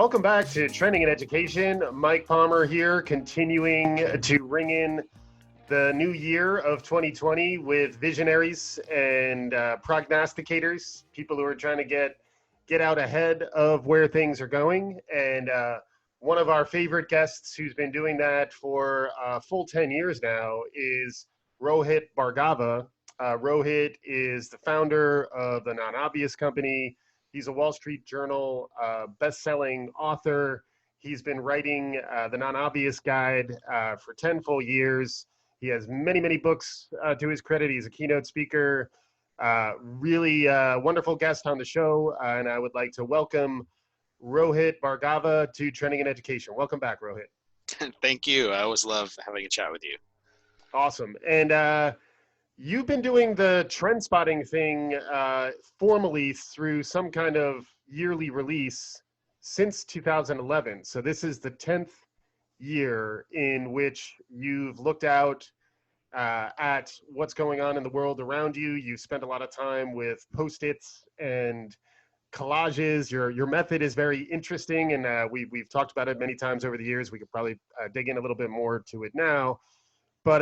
Welcome back to Trending in Education. Mike Palmer here, continuing to ring in the new year of 2020 with visionaries and prognosticators, people who are trying to get out ahead of where things are going. And one of our favorite guests who's been doing that for a full 10 years now is Rohit Bhargava. Rohit is the founder of the Non-Obvious company. He's a Wall Street Journal best-selling author. He's been writing the Non-Obvious Guide for 10 full years. He has many, many books to his credit. He's a keynote speaker, really wonderful guest on the show. And I would like to welcome Rohit Bhargava to Trending in Education. Welcome back, Rohit. Thank you. I always love having a chat with you. Awesome. And you've been doing the trend spotting thing formally through some kind of yearly release since 2011. So this is the 10th year in which you've looked out at what's going on in the world around you. You spent a lot of time with Post-its and collages. Your method is very interesting, and we've talked about it many times over the years. We could probably dig in a little bit more to it now. But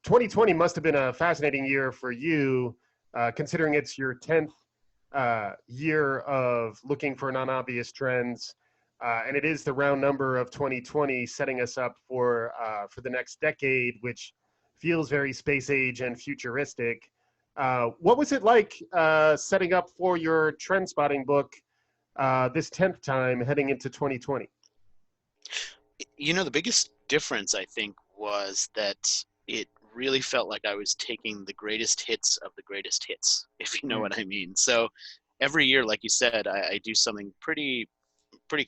2020 must have been a fascinating year for you, considering it's your 10th year of looking for non-obvious trends, and it is the round number of 2020, setting us up for the next decade, which feels very space age and futuristic. What was it like setting up for your trend spotting book this 10th time heading into 2020? You know, the biggest difference, I think, was that it really felt like I was taking the greatest hits of the greatest hits, if you know what I mean. So every year, like you said, I do something pretty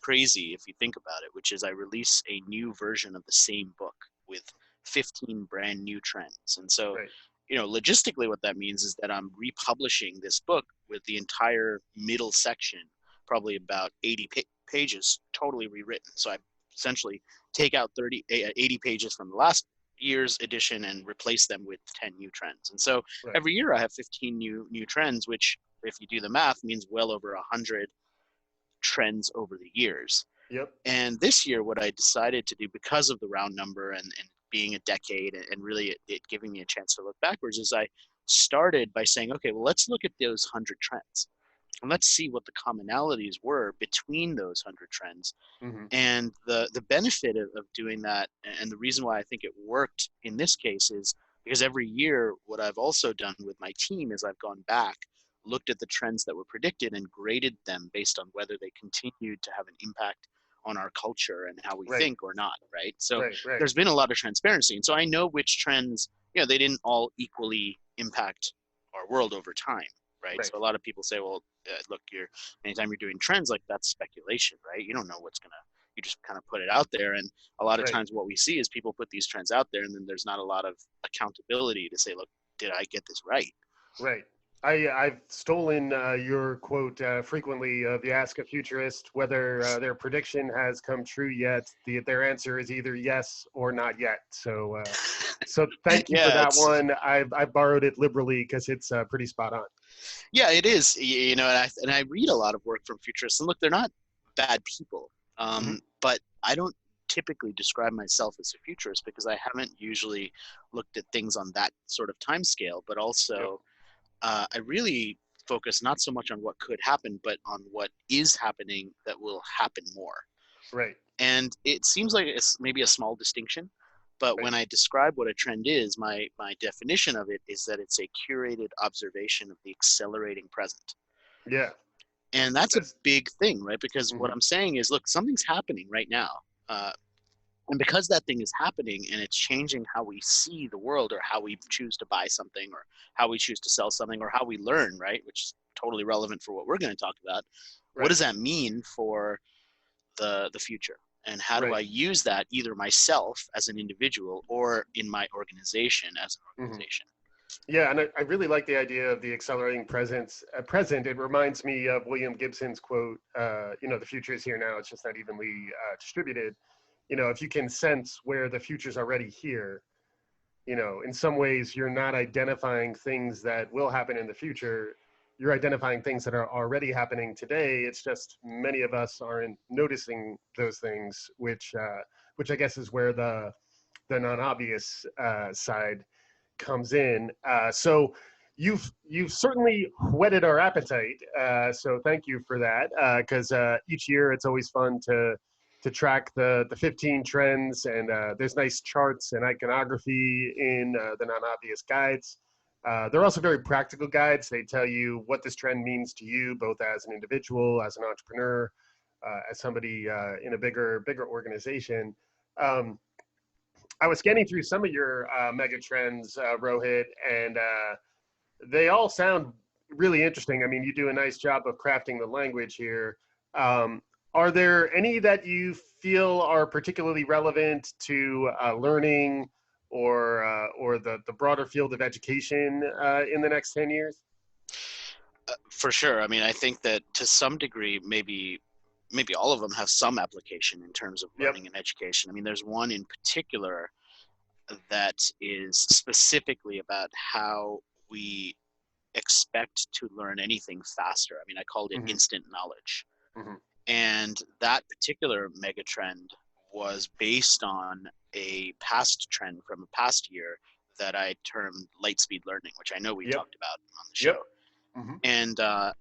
crazy if you think about it, which is I release a new version of the same book with 15 brand new trends. And so, Right. you know, logistically what that means is that I'm republishing this book with the entire middle section, probably about 80 pages, totally rewritten. So I essentially take out 80 pages from the last year's edition and replace them with 10 new trends. And so Right. every year I have 15 new trends, which if you do the math means well over 100 trends over the years. Yep. And this year, what I decided to do, because of the round number and being a decade and really it giving me a chance to look backwards, is I started by saying, okay, well, let's look at those 100 trends and let's see what the commonalities were between those 100 trends. Mm-hmm. And the benefit of doing that, and the reason why I think it worked in this case, is because every year what I've also done with my team is I've gone back, looked at the trends that were predicted and graded them based on whether they continued to have an impact on our culture and how we Right. think or not, right? So Right. there's been a lot of transparency. And so I know which trends, you know, they didn't all equally impact our world over time, right? So a lot of people say, well, look, anytime you're doing trends, like, that's speculation, right? You don't know you just kind of put it out there. And a lot of times what we see is people put these trends out there and then there's not a lot of accountability to say, look, did I get this right? Right. I've stolen your quote frequently of the Ask a Futurist whether their prediction has come true yet. Their answer is either yes or not yet. So thank you for that one. I've borrowed it liberally because it's pretty spot on. Yeah, it is. You know, and I read a lot of work from futurists, and look, they're not bad people, but I don't typically describe myself as a futurist because I haven't usually looked at things on that sort of time scale, but also I really focus not so much on what could happen, but on what is happening that will happen more. Right. And it seems like it's maybe a small distinction, but when I describe what a trend is, my definition of it is that it's a curated observation of the accelerating present. Yeah. And that's a big thing, right? Because what I'm saying is, look, something's happening right now. And because that thing is happening and it's changing how we see the world or how we choose to buy something or how we choose to sell something or how we learn, right? Which is totally relevant for what we're going to talk about. Right. What does that mean for the future? And how do I use that either myself as an individual or in my organization as an organization? Yeah, and I really like the idea of the accelerating present. It reminds me of William Gibson's quote, you know, the future is here now, it's just not evenly distributed. You know, if you can sense where the future's already here, you know, in some ways you're not identifying things that will happen in the future. you're identifying things that are already happening today. It's just many of us aren't noticing those things, which I guess is where the non-obvious side comes in. So you've certainly whetted our appetite. So thank you for that. Because each year it's always fun to track the 15 trends, and there's nice charts and iconography in the non-obvious guides. They're also very practical guides. They tell you what this trend means to you, both as an individual, as an entrepreneur, as somebody in a bigger organization. Um, I was scanning through some of your mega trends, Rohit, and they all sound really interesting. I mean, you do a nice job of crafting the language here. Um, are there any that you feel are particularly relevant to learning or the broader field of education in the next 10 years? For sure. I mean, I think that to some degree, maybe all of them have some application in terms of Yep. learning and education. I mean, there's one in particular that is specifically about how we expect to learn anything faster. I mean, I called it Mm-hmm. instant knowledge. Mm-hmm. And that particular mega trend was based on a past trend from a past year that I termed light speed learning, which I know we Yep. talked about on the Yep. show. Mm-hmm. And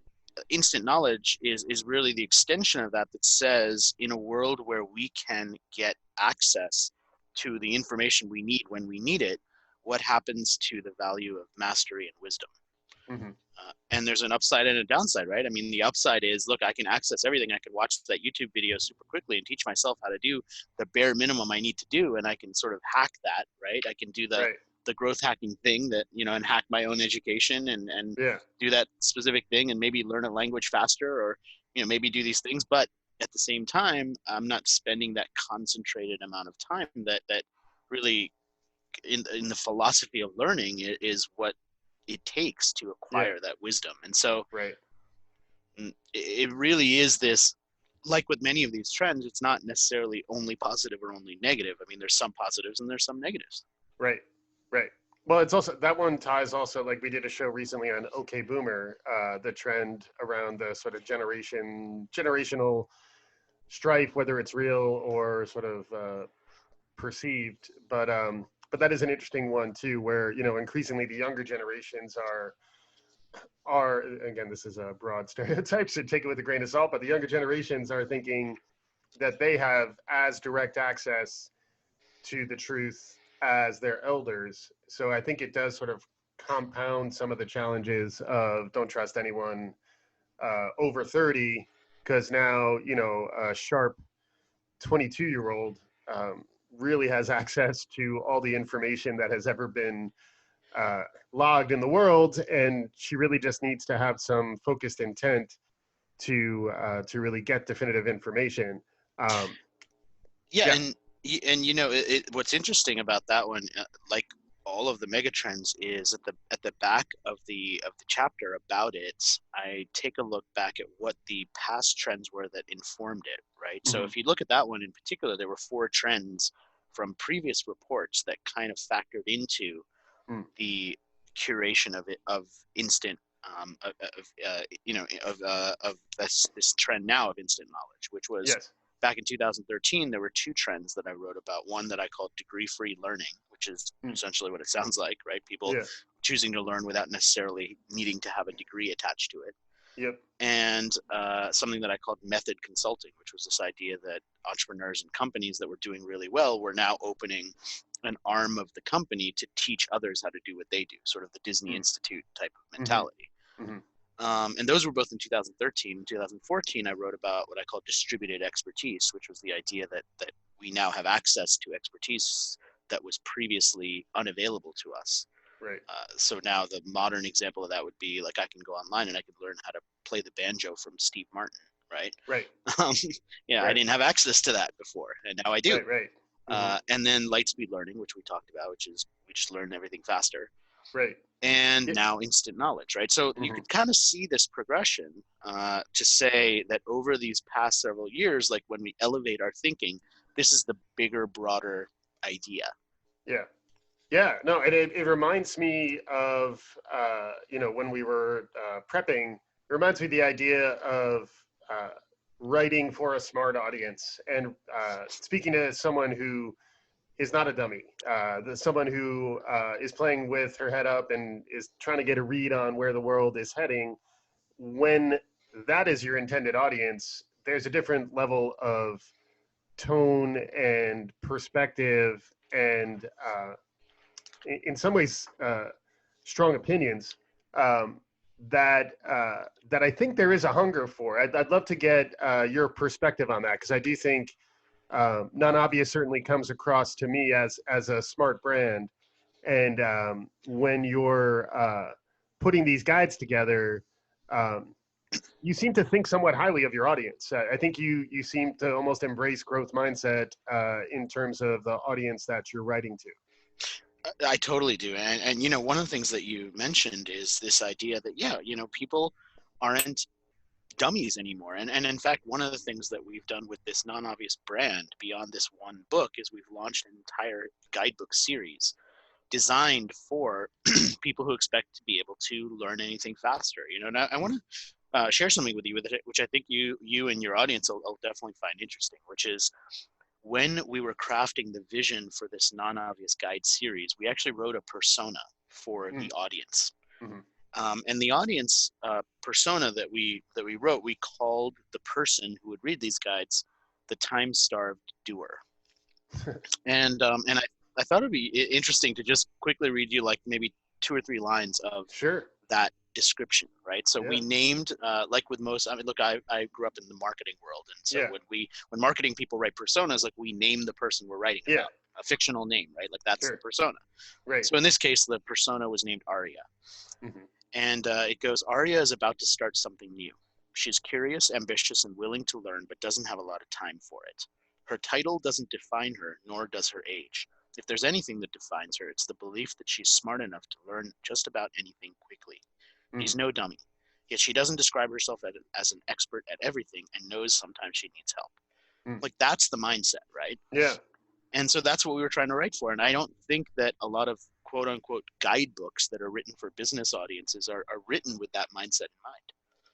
instant knowledge is really the extension of that, that says in a world where we can get access to the information we need when we need it, what happens to the value of mastery and wisdom? Mm-hmm. And there's an upside and a downside, right? I mean, the upside is, look, I can access everything. I can watch that YouTube video super quickly and teach myself how to do the bare minimum I need to do, and I can sort of hack that, right? I can do Right. the growth hacking thing that, and hack my own education and Yeah. do that specific thing and maybe learn a language faster, or maybe do these things. But at the same time, I'm not spending that concentrated amount of time that really in the philosophy of learning is what it takes to Yeah. acquire that wisdom. And so Right. it really is this, like with many of these trends, it's not necessarily only positive or only negative. I mean, there's some positives and there's some negatives. Right. Right. Well, it's also that one ties also, like we did a show recently on OK Boomer, the trend around the sort of generational strife, whether it's real or sort of perceived. But that is an interesting one too, where increasingly the younger generations are again, this is a broad stereotype, so take it with a grain of salt. But the younger generations are thinking that they have as direct access to the truth as their elders. So I think it does sort of compound some of the challenges of don't trust anyone over 30, because now a sharp 22-year-old really has access to all the information that has ever been uh, logged in the world, and she really just needs to have some focused intent to really get definitive information. Um, Yeah, yeah. and what's interesting about that one, like all of the mega trends, is at the back of the chapter about it, I take a look back at what the past trends were that informed it, right? So Mm-hmm. if you look at that one in particular, there were four trends from previous reports that kind of factored into Mm. the curation of instant of this trend now of instant knowledge, which was Yes. back in 2013. There were two trends that I wrote about. One that I called degree-free learning, which is Mm. essentially what it sounds like, right? People Yeah. choosing to learn without necessarily needing to have a degree attached to it. Yep. And something that I called method consulting, which was this idea that entrepreneurs and companies that were doing really well were now opening an arm of the company to teach others how to do what they do, sort of the Disney Mm. Institute type of Mm-hmm. mentality. Mm-hmm. And those were both in 2013. In 2014, I wrote about what I call distributed expertise, which was the idea that we now have access to expertise that was previously unavailable to us. Right. So now the modern example of that would be, like, I can go online and I could learn how to play the banjo from Steve Martin, right? Right. Um, I Right. didn't have access to that before, and now I do. Right. Right. Mm-hmm. And then light speed learning, which we talked about, which is we just learn everything faster. Right. And Yeah. now instant knowledge, right? So you Mm-hmm. could kind of see this progression to say that over these past several years, like when we elevate our thinking, this is the bigger, broader idea. Yeah. Yeah, no, it reminds me of when we were prepping. It reminds me of the idea of uh, writing for a smart audience. And speaking to someone who is not a dummy, someone who is playing with her head up and is trying to get a read on where the world is heading. When that is your intended audience, there's a different level of tone and perspective and in some ways strong opinions um, that I think there is a hunger for. I'd love to get your perspective on that because I do think Non-Obvious certainly comes across to me as a smart brand, and when you're putting these guides together. Um, you seem to think somewhat highly of your audience. I think you seem to almost embrace growth mindset in terms of the audience that you're writing to. I totally do. And you know, one of the things that you mentioned is this idea that, yeah, you know, people aren't dummies anymore. And in fact, one of the things that we've done with this non-obvious brand beyond this one book is we've launched an entire guidebook series designed for people who expect to be able to learn anything faster. You know, and I want to share something with you, which I think you and your audience will definitely find interesting, which is when we were crafting the vision for this non-obvious guide series, we actually wrote a persona for Mm. the audience. Mm-hmm. And the audience persona that we wrote, we called the person who would read these guides the time-starved doer. And I thought it'd be interesting to just quickly read you like maybe 2 or 3 lines of Sure. that description, right? So Yeah. we named, like with most, I mean, look, I grew up in the marketing world. And so Yeah. when marketing people write personas, like we name the person we're writing Yeah. about, a fictional name, right? Like that's the Sure. persona. Right. So in this case, the persona was named Arya. Mm-hmm. And it goes, Arya is about to start something new. She's curious, ambitious, and willing to learn, but doesn't have a lot of time for it. Her title doesn't define her, nor does her age. If there's anything that defines her, it's the belief that she's smart enough to learn just about anything quickly. Mm. She's no dummy. Yet she doesn't describe herself as an expert at everything and knows sometimes she needs help. Mm. Like that's the mindset, right? Yeah. And so that's what we were trying to write for. And I don't think that a lot of quote unquote guidebooks that are written for business audiences are written with that mindset in mind.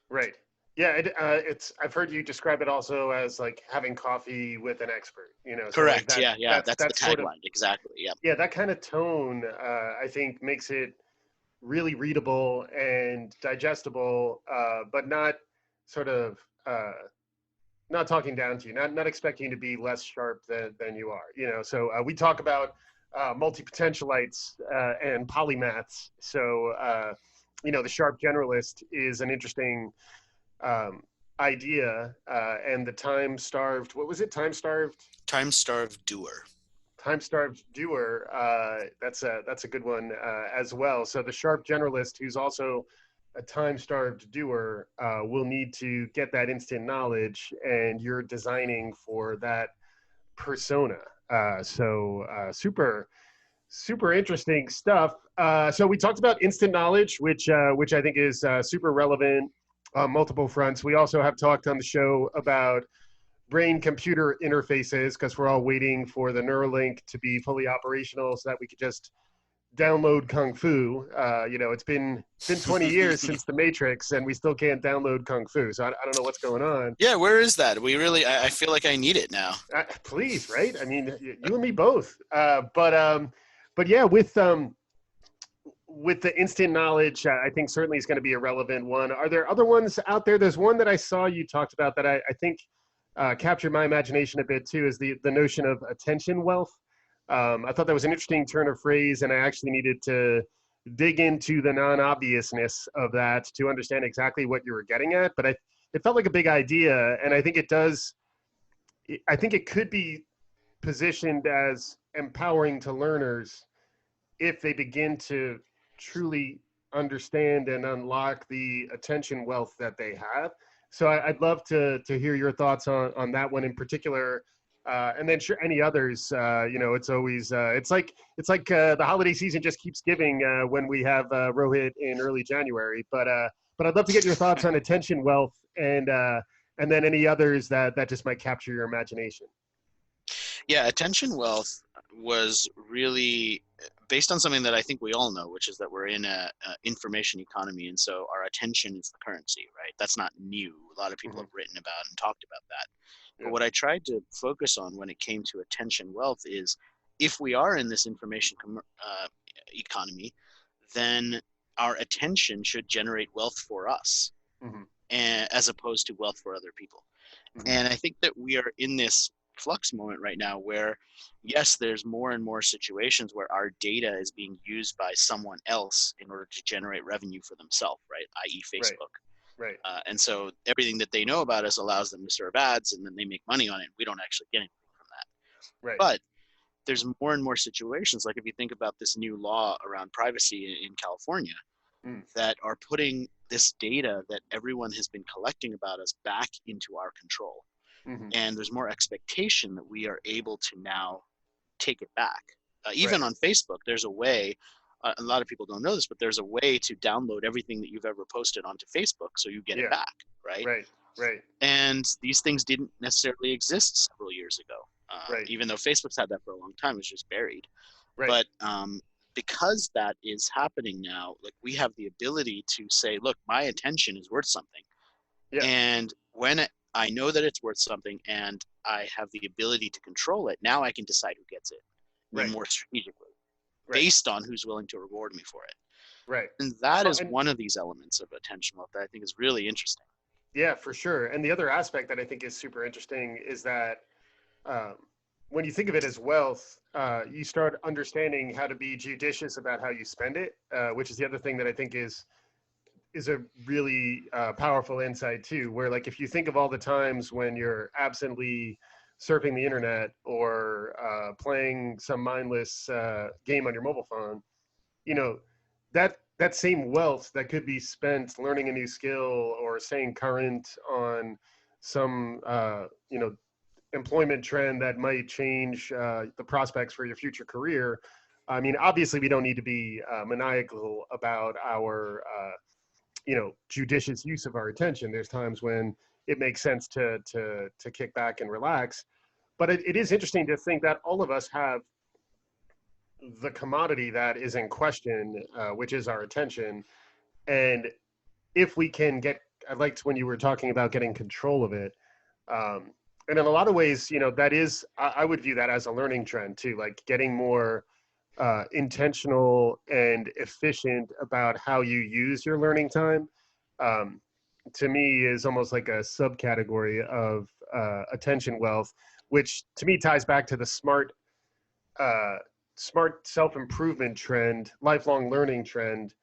Right. Yeah. It's. I've heard you describe it also as like having coffee with an expert. So like Correct. that. Yeah. Yeah. That's That's the that's sort of tagline. Exactly. Yeah. yeah. That kind of tone, I think, makes it really readable and digestible, but not sort of not talking down to you, not expecting you to be less sharp than you are. So we talk about multi-potentialites and polymaths. So the sharp generalist is an interesting um, idea, and the time-starved. What was it? Time-starved doer. Time-starved doer. That's a good one as well. So the sharp generalist, who's also a time-starved doer, will need to get that instant knowledge, and you're designing for that persona. Super, super interesting stuff. So we talked about instant knowledge, which I think is super relevant on multiple fronts. We also have talked on the show about brain computer interfaces because we're all waiting for the Neuralink to be fully operational so that we could just download Kung Fu. It's been 20 years since the Matrix, and we still can't download Kung Fu. So I don't know what's going on. Yeah. Where is that? I feel like I need it now. Please, right? I mean, you and me both. But yeah, with the instant knowledge, I think certainly is going to be a relevant one. Are there other ones out there? There's one that I saw you talked about that I think captured my imagination a bit too, is the notion of attention wealth. I thought that was an interesting turn of phrase, and I actually needed to dig into the non-obviousness of that to understand exactly what you were getting at. But it felt like a big idea, and I think it does. I think it could be positioned as empowering to learners if they begin to truly understand and unlock the attention wealth that they have. So I'd love to hear your thoughts on that one in particular, and then sure any others. It's always it's like the holiday season just keeps giving when we have Rohit in early January. But I'd love to get your thoughts on attention wealth and then any others that just might capture your imagination. Yeah. Attention wealth was really based on something that I think we all know, which is that we're in a information economy, and so our attention is the currency, right? That's not new. A lot of people Hmm. have written about and talked about that. But Yeah. what I tried to focus on when it came to attention wealth is, if we are in this information economy, then our attention should generate wealth for us, Hmm. and, as opposed to wealth for other people. Hmm. And I think that we are in this flux moment right now where, yes, there's more and more situations where our data is being used by someone else in order to generate revenue for themselves, right? I.e., Right. Facebook. Right. And so everything that they know about us allows them to serve ads, and then they make money on it. We don't actually get anything from that. Right. But there's more and more situations, like if you think about this new law around privacy in California, Mm. that are putting this data that everyone has been collecting about us back into our control. Hmm. And there's more expectation that we are able to now take it back. Even Right. on Facebook, there's a way, a lot of people don't know this, but there's a way to download everything that you've ever posted onto Facebook so you get it Yeah. back, right? Right. Right. And these things didn't necessarily exist several years ago. Right. Even though Facebook's had that for a long time, it's just buried. Right. But because that is happening now, like, we have the ability to say, look, my attention is worth something. Yeah. And when I know that it's worth something and I have the ability to control it, now I can decide who gets it, Right. more strategically, Right. based on who's willing to reward me for it. Right. And that Well, is and one of these elements of attention wealth that I think is really interesting. yeah, for sure. And the other aspect that I think is super interesting is that um, when you think of it as wealth, you start understanding how to be judicious about how you spend it, which is the other thing that I think is a really powerful insight too. Where like if you think of all the times when you're absently surfing the internet or playing some mindless game on your mobile phone, you know that same wealth that could be spent learning a new skill or staying current on some employment trend that might change the prospects for your future career. I mean, obviously, we don't need to be maniacal about our judicious use of our attention. There's times when it makes sense to kick back and relax, but it is interesting to think that all of us have the commodity that is in question, which is our attention. And if we can get, I liked when you were talking about getting control of it. Um, and in a lot of ways, that is, I would view that as a learning trend too, like getting more intentional and efficient about how you use your learning time. Um, to me is almost like a subcategory of attention wealth, which to me ties back to the uh, smart self improvement trend, lifelong learning trend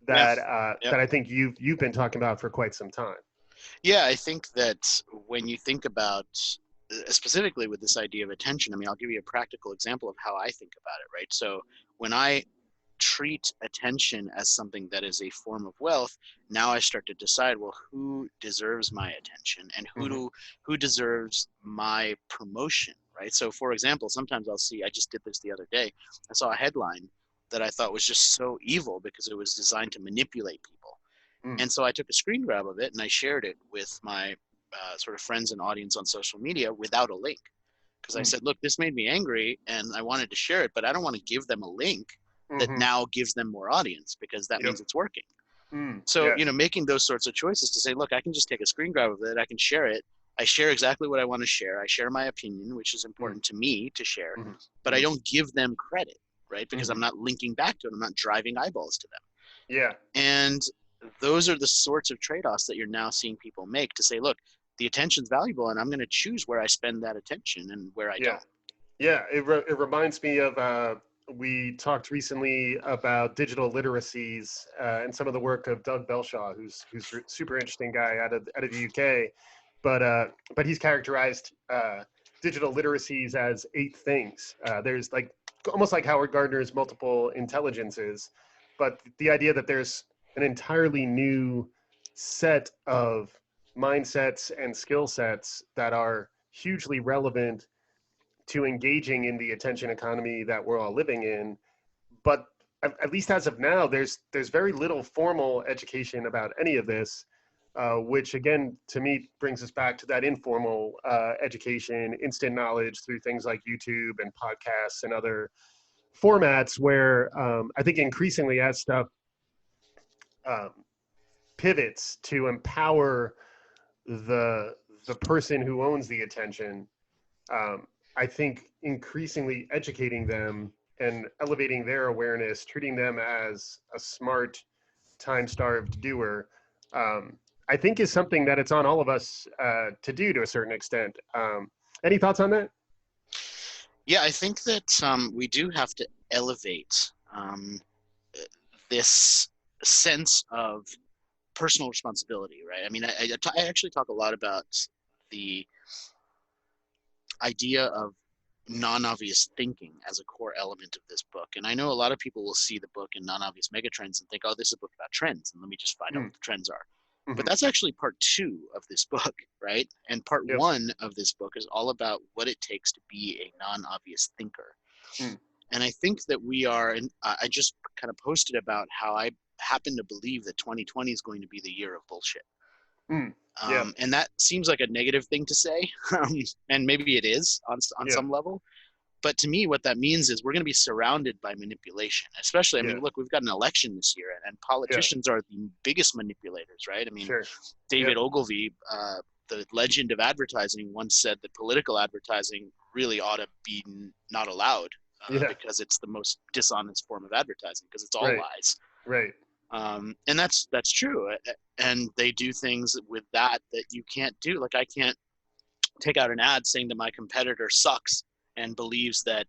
Yeah. that I think you've been talking about for quite some time. Yeah, I think that when you think about, specifically with this idea of attention, I mean, I'll give you a practical example of how I think about it, right? So when I treat attention as something that is a form of wealth, now I start to decide, well, who deserves my attention, and Mm-hmm. who deserves my promotion, right? So for example, sometimes I'll see, I just did this the other day, I saw a headline that I thought was just so evil because it was designed to manipulate people. Mm. And so I took a screen grab of it and I shared it with my sort of friends and audience on social media without a link. Because I Mm. said, look, this made me angry and I wanted to share it, but I don't want to give them a link that Mm-hmm. now gives them more audience, because that Yep. means it's working. Mm. So, Yeah. making those sorts of choices to say, look, I can just take a screen grab of it, I can share it. I share exactly what I want to share. I share my opinion, which is Mm. important to me to share, Mm-hmm. but I Mm. don't give them credit, right? Because Mm-hmm. I'm not linking back to it. I'm not driving eyeballs to them. Yeah. And those are the sorts of trade-offs that you're now seeing people make to say, look, the attention's valuable and I'm going to choose where I spend that attention and where I Yeah. don't. Yeah. It reminds me of we talked recently about digital literacies and some of the work of Doug Belshaw, who's a super interesting guy out of the UK, but he's characterized digital literacies as 8 things. There's like almost like Howard Gardner's multiple intelligences, but the idea that there's an entirely new set of mindsets and skill sets that are hugely relevant to engaging in the attention economy that we're all living in. But at least as of now, there's very little formal education about any of this, which again to me brings us back to that informal education, instant knowledge through things like YouTube and podcasts and other formats where I think increasingly as stuff um, pivots to empower the the person who owns the attention, I think increasingly educating them and elevating their awareness, treating them as a smart, time-starved doer, I think is something that it's on all of us to do to a certain extent. Any thoughts on that? Yeah, I think that we do have to elevate this sense of personal responsibility, right? I mean, I actually talk a lot about the idea of non-obvious thinking as a core element of this book. And I know a lot of people will see the book in Non-Obvious Megatrends and think, oh, this is a book about trends, and let me just find out Mm, what the trends are. But hmm. that's actually part two of this book, right? And part Yep. one of this book is all about what it takes to be a non-obvious thinker. Mm, And I think that we are, and I just kind of posted about how I happen to believe that 2020 is going to be the year of bullshit. mm. Yep. And that seems like a negative thing to say, and maybe it is on Yep. some level. But to me, what that means is we're going to be surrounded by manipulation. Especially, I mean, Yeah. look, we've got an election this year, and Yeah. politicians are the biggest manipulators, right? I mean, Sure. David Yep. Ogilvy, the legend of advertising, once said that political advertising really ought to be not allowed Yeah. because it's the most dishonest form of advertising because it's all Right. lies. Right. And that's true. And they do things with that you can't do. Like I can't take out an ad saying that my competitor sucks and believes that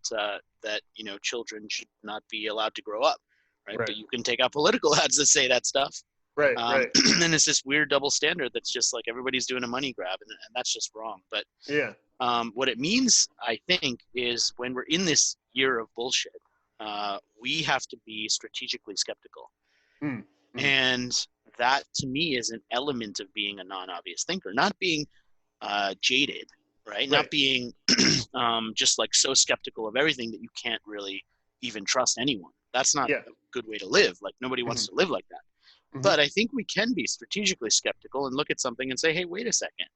children should not be allowed to grow up, right? Right. But you can take out political ads that say that stuff. Right. Right. And it's this weird double standard that's just like everybody's doing a money grab, and that's just wrong. But Yeah. what it means, I think, is when we're in this year of bullshit, we have to be strategically skeptical. Mm, mm. And that, to me, is an element of being a non-obvious thinker, not being jaded, right? Right. Not being just like so skeptical of everything that you can't really even trust anyone. That's not Yeah. a good way to live. Like nobody Hmm. wants to live like that. Hmm. But I think we can be strategically skeptical and look at something and say, hey, wait a second.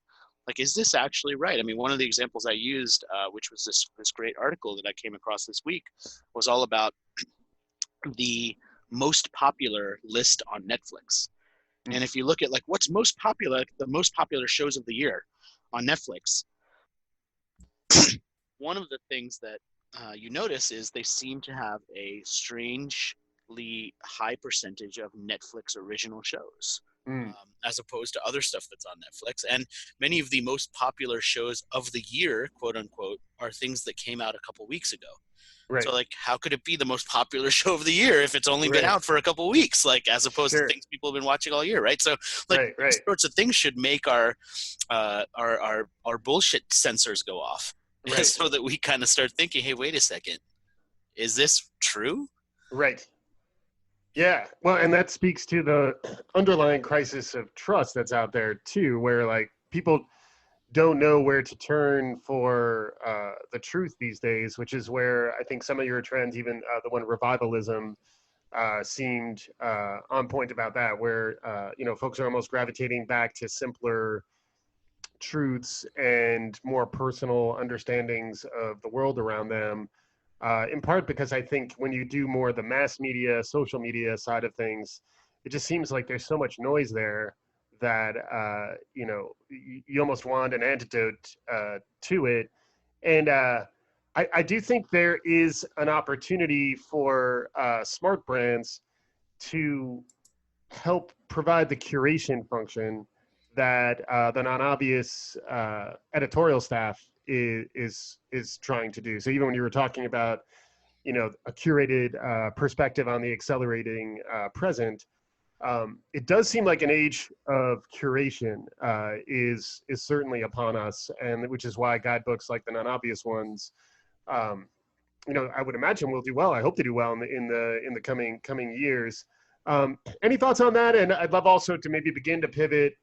Like, is this actually right? I mean, one of the examples I used, which was this great article that I came across this week, was all about the most popular list on Netflix. Mm. And if you look at like what's most popular, the most popular shows of the year on Netflix, one of the things that you notice is they seem to have a strangely high percentage of Netflix original shows. Mm. As opposed to other stuff that's on Netflix. And many of the most popular shows of the year, quote unquote, are things that came out a couple weeks ago. Right. So like, how could it be the most popular show of the year if it's only been Right. out for a couple weeks, like as opposed to Sure. things people have been watching all year, right? So like Right. these Right. sorts of things should make our bullshit sensors go off, Right. so that we kind of start thinking, hey, wait a second, is this true? Right. Yeah. Well, and that speaks to the underlying crisis of trust that's out there too, where like people don't know where to turn for the truth these days, which is where I think some of your trends, even the one revivalism, seemed on point about that, where folks are almost gravitating back to simpler truths and more personal understandings of the world around them. In part because I think when you do more of the mass media, social media side of things, it just seems like there's so much noise there that you almost want an antidote to it. And I do think there is an opportunity for smart brands to help provide the curation function that the non-obvious editorial staff is trying to do. So even when you were talking about a curated perspective on the accelerating present, it does seem like an age of curation is certainly upon us, and which is why guidebooks like the non-obvious ones, um, I would imagine will do well. I hope they do well in the coming years. Any thoughts on that? And I'd love also to maybe begin to pivot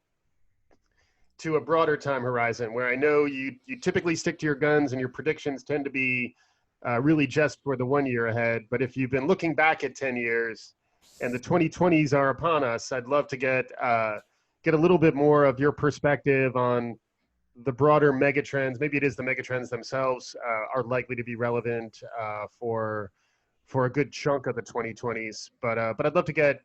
to a broader time horizon, where I know you typically stick to your guns and your predictions tend to be really just for the 1 year ahead. But if you've been looking back at 10 years and the 2020s are upon us, I'd love to get a little bit more of your perspective on the broader megatrends. Maybe it is the megatrends themselves are likely to be relevant for for a good chunk of the 2020s. But I'd love to get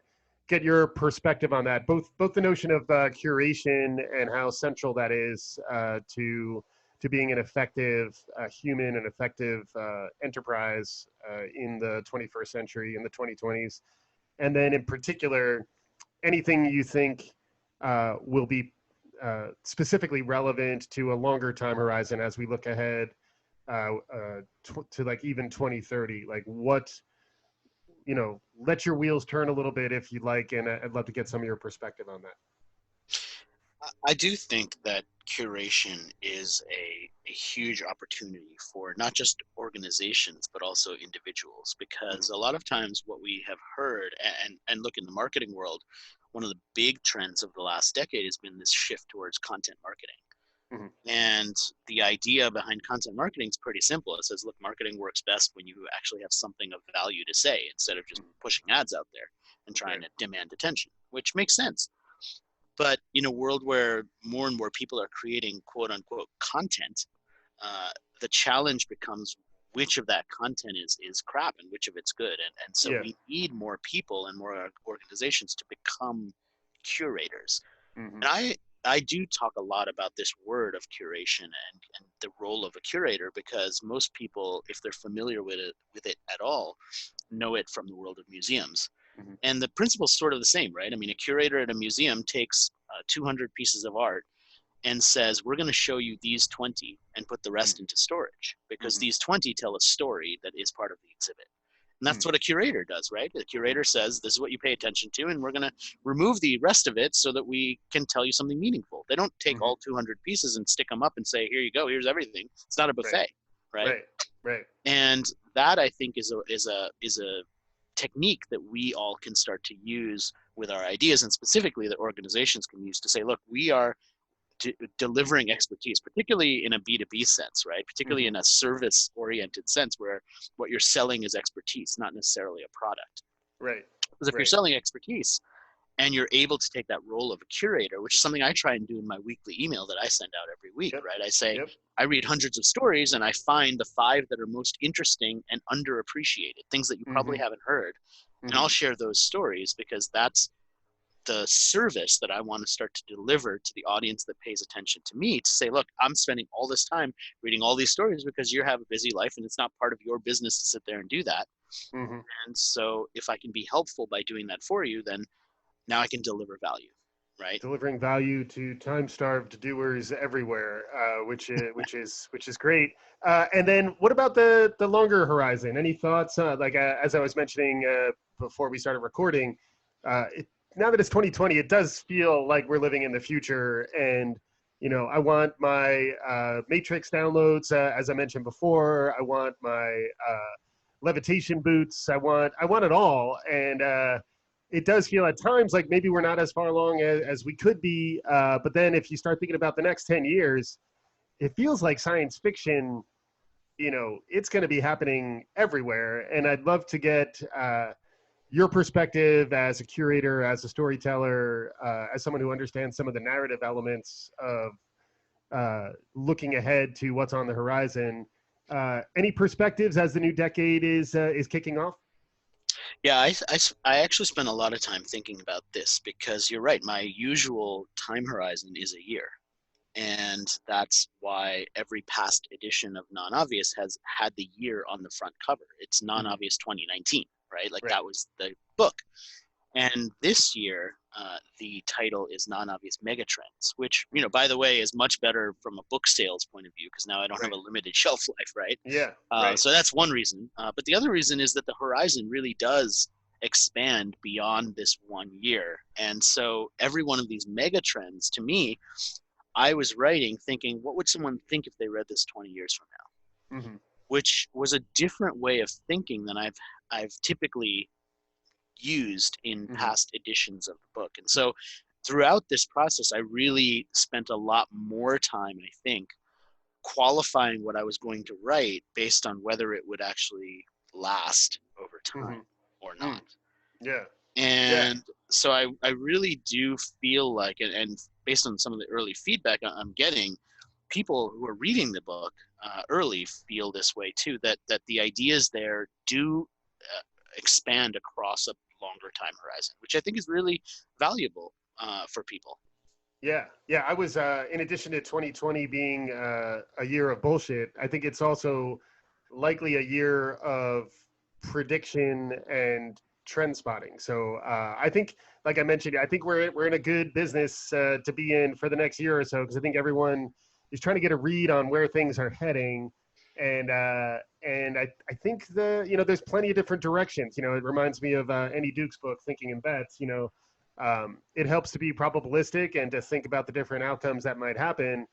your perspective on that. Both the notion of curation and how central that is to being an effective human and effective enterprise in the 21st century, in the 2020s, and then in particular, anything you think will be specifically relevant to a longer time horizon as we look ahead to like even 2030. Like what, let your wheels turn a little bit if you'd like, and I'd love to get some of your perspective on that. I do think that curation is a huge opportunity for not just organizations, but also individuals, because Mm-hmm. a lot of times what we have heard and look in the marketing world, one of the big trends of the last decade has been this shift towards content marketing. Mm-hmm. And the idea behind content marketing is pretty simple. It says, look, marketing works best when you actually have something of value to say instead of just pushing ads out there and trying Right. to demand attention, which makes sense. But in a world where more and more people are creating quote unquote content, uh, the challenge becomes which of that content is crap and which of it's good. And so Yeah. we need more people and more organizations to become curators. Mm-hmm. And I do talk a lot about this word of curation and the role of a curator, because most people, if they're familiar with it at all, know it from the world of museums. Mm-hmm. And the principle's sort of the same, right? I mean, a curator at a museum takes 200 pieces of art and says, we're going to show you these 20 and put the rest into storage, because Mm-hmm. these 20 tell a story that is part of the exhibit. And that's Mm-hmm. what a curator does, right? The curator says, this is what you pay attention to, and we're going to remove the rest of it so that we can tell you something meaningful. They don't take Mm-hmm. all 200 pieces and stick them up and say, here you go, here's everything. It's not a Right. buffet, right? Right. Right. And that, I think, is a technique that we all can start to use with our ideas, and specifically that organizations can use to say, look, we are delivering expertise, particularly in a B2B sense, right? Particularly Mm-hmm. in a service oriented sense where what you're selling is expertise, not necessarily a product. Right. Because if you're Right. selling expertise and you're able to take that role of a curator, which is something I try and do in my weekly email that I send out every week, Yep. right? I say, Yep. I read hundreds of stories and I find the 5 that are most interesting and underappreciated, things that you probably Mm-hmm. haven't heard. And Mm-hmm. I'll share those stories because that's the service that I want to start to deliver to the audience that pays attention to me, to say, look, I'm spending all this time reading all these stories because you have a busy life and it's not part of your business to sit there and do that. Mm-hmm. And so if I can be helpful by doing that for you, then now I can deliver value, right? Delivering value to time-starved doers everywhere, which is great. And then, what about the longer horizon? Any thoughts? As I was mentioning before we started recording, now that it's 2020, it does feel like we're living in the future. And I want my Matrix downloads, as I mentioned before. I want my levitation boots. I want it all, and it does feel at times like maybe we're not as far along as we could be. But then if you start thinking about the next 10 years, it feels like science fiction, it's going to be happening everywhere. And I'd love to get your perspective as a curator, as a storyteller, as someone who understands some of the narrative elements of looking ahead to what's on the horizon. Any perspectives as the new decade is kicking off? Yeah, I actually spend a lot of time thinking about this because you're right. My usual time horizon is a year. And that's why every past edition of Non-Obvious has had the year on the front cover. It's Mm-hmm. Non-Obvious 2019, right? Like Right. that was the book. And this year, the title is Non-Obvious Megatrends, which, by the way, is much better from a book sales point of view because now I don't have Right. a limited shelf life, right? Yeah. Right. So that's one reason. But the other reason is that the horizon really does expand beyond this one year. And so every one of these megatrends, to me, I was writing thinking, what would someone think if they read this 20 years from now? Mm-hmm. Which was a different way of thinking than I've typically used in Mm-hmm. past editions of the book. And so throughout this process, I really spent a lot more time, I think, qualifying what I was going to write based on whether it would actually last over Mm-hmm. time or Mm. not. Yeah. Yeah. And so I really do feel like, and based on some of the early feedback I'm getting, people who are reading the book early feel this way too, that the ideas there do expand across a longer time horizon, which I think is really valuable for people. Yeah, yeah. I was, in addition to 2020 being a year of bullshit, I think it's also likely a year of prediction and trend spotting. So I think, like I mentioned, I think we're in a good business to be in for the next year or so, because I think everyone is trying to get a read on where things are heading, and I think there's plenty of different directions. It reminds me of Andy Duke's book, Thinking in Bets. It helps to be probabilistic and to think about the different outcomes that might happen.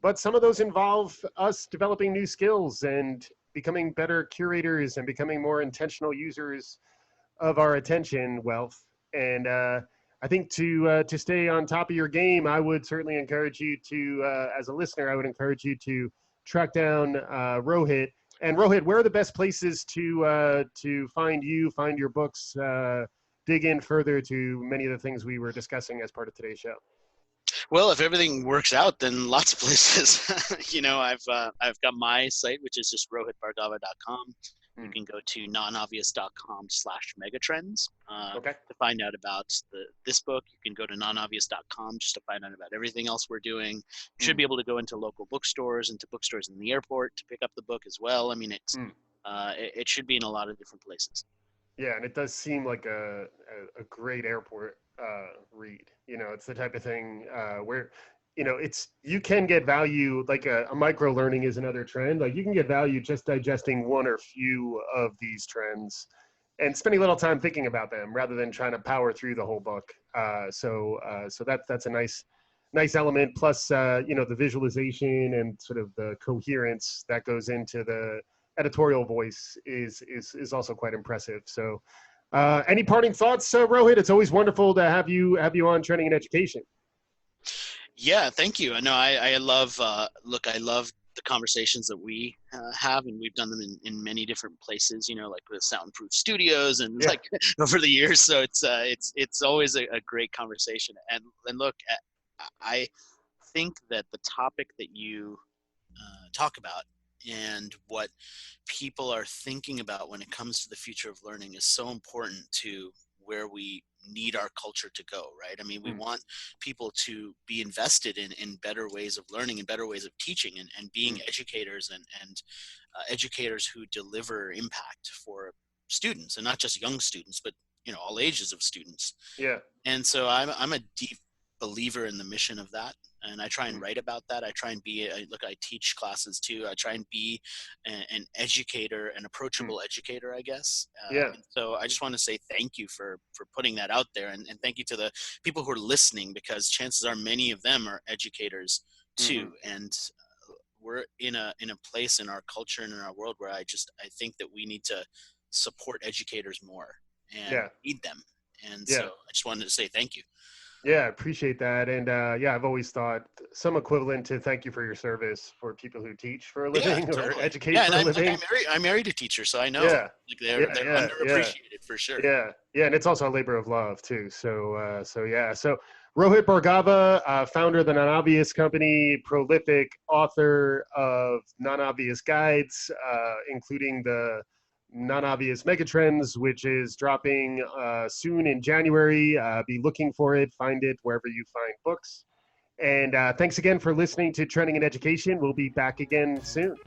But some of those involve us developing new skills and becoming better curators and becoming more intentional users of our attention wealth. And I think to stay on top of your game, I would certainly encourage you to, as a listener, I would encourage you to track down Rohit. And Rohit, where are the best places to find you, find your books, dig in further to many of the things we were discussing as part of today's show? Well, if everything works out, then lots of places. I've got my site, which is just rohitbhargava.com. You can go to nonobvious.com/megatrends Okay. to find out about this book. You can go to nonobvious.com just to find out about everything else we're doing. You should be able to go into local bookstores, into bookstores in the airport to pick up the book as well. I mean, it should be in a lot of different places. Yeah, and it does seem like a great airport read. It's the type of thing where, you can get value, like a micro learning is another trend. Like you can get value just digesting one or few of these trends and spending a little time thinking about them rather than trying to power through the whole book. So that's a nice element. Plus, the visualization and sort of the coherence that goes into the editorial voice is also quite impressive. So, any parting thoughts, Rohit? It's always wonderful to have you on Trending in Education. Yeah, thank you. I love I love the conversations that we have, and we've done them in many different places. Like with Soundproof Studios and Yeah. like over the years. So it's always a great conversation. And look, I think that the topic that you talk about and what people are thinking about when it comes to the future of learning is so important to where we need our culture to go, right? I mean, we want people to be invested in better ways of learning and better ways of teaching and being educators and educators who deliver impact for students, and not just young students, but all ages of students. Yeah. And so I'm a deep believer in the mission of that, and I try and write about that. I try and be I teach classes too. I try and be an educator, an approachable educator, I guess. Yeah. And so I just want to say thank you for putting that out there, and thank you to the people who are listening, because chances are many of them are educators too. And we're in a place in our culture and in our world where I think that we need to support educators more and lead them. And so I just wanted to say thank you. Yeah, I appreciate that. And I've always thought some equivalent to thank you for your service for people who teach for a living or educate for a living. I married a teacher, so I know they're underappreciated for sure. Yeah, and it's also a labor of love too. So Rohit Bhargava, founder of the Non-Obvious Company, prolific author of Non-Obvious Guides, including the Non-Obvious Megatrends, which is dropping soon in January. Be looking for it. Find it wherever you find books. And thanks again for listening to Trending in Education. We'll be back again soon.